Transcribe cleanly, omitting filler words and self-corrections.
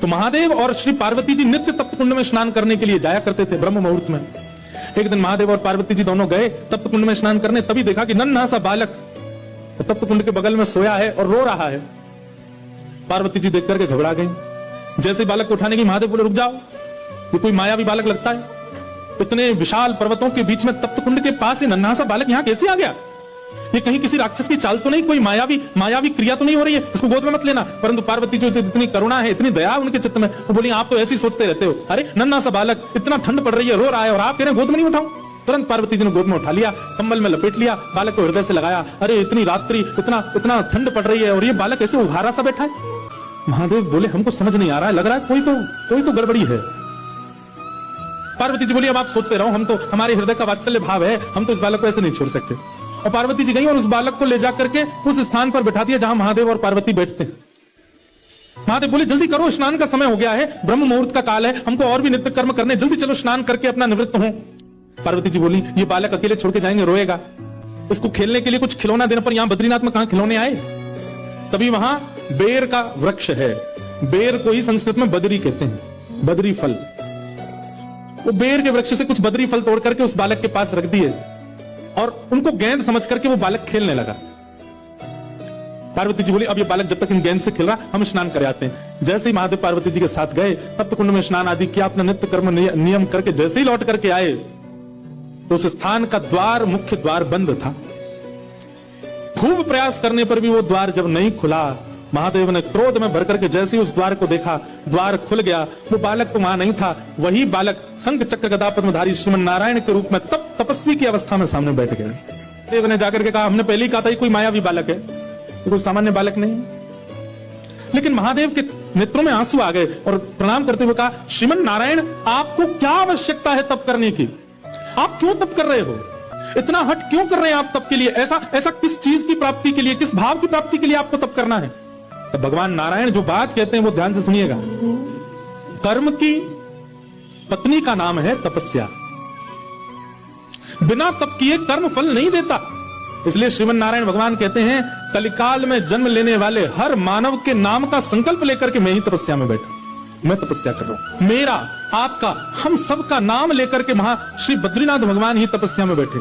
तो महादेव और श्री पार्वती जी नित्य तप्त कुंड में स्नान करने के लिए जाया करते थे ब्रह्म मुहूर्त में। एक दिन महादेव और पार्वती जी दोनों गए तप्त कुंड में स्नान करने, तभी देखा कि नन्हा सा बालक तप्त कुंड के बगल में सोया है और रो रहा है। पार्वती जी देख करके घबरा गई। जैसे बालक को उठाने की महादेव बोले रुक जाओ, ये कोई मायावी बालक लगता है, इतने विशाल पर्वतों के बीच में तप्त कुंड के पास ये नन्हा सा बालक यहां कैसे आ गया? ये कहीं किसी राक्षस की चाल तो नहीं, कोई मायावी क्रिया तो नहीं हो रही है, इसको गोद में मत लेना। परंतु पार्वती जी इतनी करुणा है, इतनी दया उनके चित्त में, वो बोली आप तो ऐसी सोचते रहते हो, अरे नन्हा सा बालक, इतना ठंड पड़ रही है, रो रहा है और आप कह रहे हैं गोद में नहीं उठाऊं। तुरंत पार्वती जी ने गोद में उठा लिया, कंबल में लपेट लिया, बालक को हृदय से लगाया। अरे इतनी रात्रि, इतना ठंड पड़ रही है और ये बालक ऐसे उघारा सा बैठा है। महादेव बोले हमको समझ नहीं आ रहा है, लग रहा है कोई तो गड़बड़ी है। पार्वती जी बोली अब आप सोचते रहो, हम तो हमारे हृदय का वात्सल्य भाव है, हम तो इस बालक को ऐसे नहीं छोड़ सकते। और पार्वती जी गई और उस बालक को ले जाकर के उस स्थान पर बैठा दिया जहां महादेव और पार्वती बैठते हैं। महादेव बोले जल्दी करो, स्नान का समय हो गया है, ब्रह्म मुहूर्त का काल है, हमको और भी नित्य कर्म करने, जल्दी चलो स्नान करके अपना निवृत्त हो। पार्वती जी बोली ये बालक अकेले छोड़ के जाएंगे, रोएगा, इसको खेलने के लिए कुछ खिलौना देने पर यहां बद्रीनाथ में कहां खिलौने आए। तभी वहां बेर का वृक्ष है, बेर को ही संस्कृत में बदरी कहते हैं, बदरी फल। वो बेर के वृक्ष से कुछ बदरी फल तोड़ करके उस बालक के पास रख दिए और उनको गेंद समझ करके वो बालक खेलने लगा। पार्वती जी बोली अब ये बालक जब तक इन गेंद से खेल रहा हम स्नान कर आते हैं। जैसे ही महादेव पार्वती जी के साथ गए तप्त कुंड में स्नान आदि किया, अपना नित्य कर्म नियम करके जैसे ही लौट करके आए तो उस स्थान का द्वार, मुख्य द्वार बंद था। खूब प्रयास करने पर भी वो द्वार जब नहीं खुला, महादेव ने क्रोध में भर करके जैसे ही उस द्वार को देखा, द्वार खुल गया। वो बालक तो वहां नहीं था, वही बालक शंख चक्र गदा पद्मधारी श्रीमन नारायण के रूप में तपस्वी की अवस्था में सामने बैठ गए। देव ने जाकर के कहा हमने पहले ही कहा था ये कोई मायावी बालक है, ये कोई सामान्य बालक नहीं। लेकिन महादेव के नेत्रों में आंसू आ गए और प्रणाम करते हुए कहा श्रीमन नारायण आपको क्या आवश्यकता है तप करने की? आप क्यों तप कर रहे हो? इतना हट क्यों कर रहे हैं आप तप के लिए? ऐसा किस चीज की प्राप्ति के लिए, किस भाव की प्राप्ति के लिए आपको तप करना है? तो भगवान नारायण जो बात कहते हैं वो ध्यान से सुनिएगा। कर्म की पत्नी का नाम है तपस्या। बिना तप किए कर्म फल नहीं देता। इसलिए श्रीमन नारायण भगवान कहते हैं कलिकाल में जन्म लेने वाले हर मानव के नाम का संकल्प लेकर के मैं ही तपस्या में बैठा, मैं तपस्या कर रहा हूं। मेरा, आपका, हम सबका नाम लेकर के श्री बद्रीनाथ भगवान ही तपस्या में बैठे।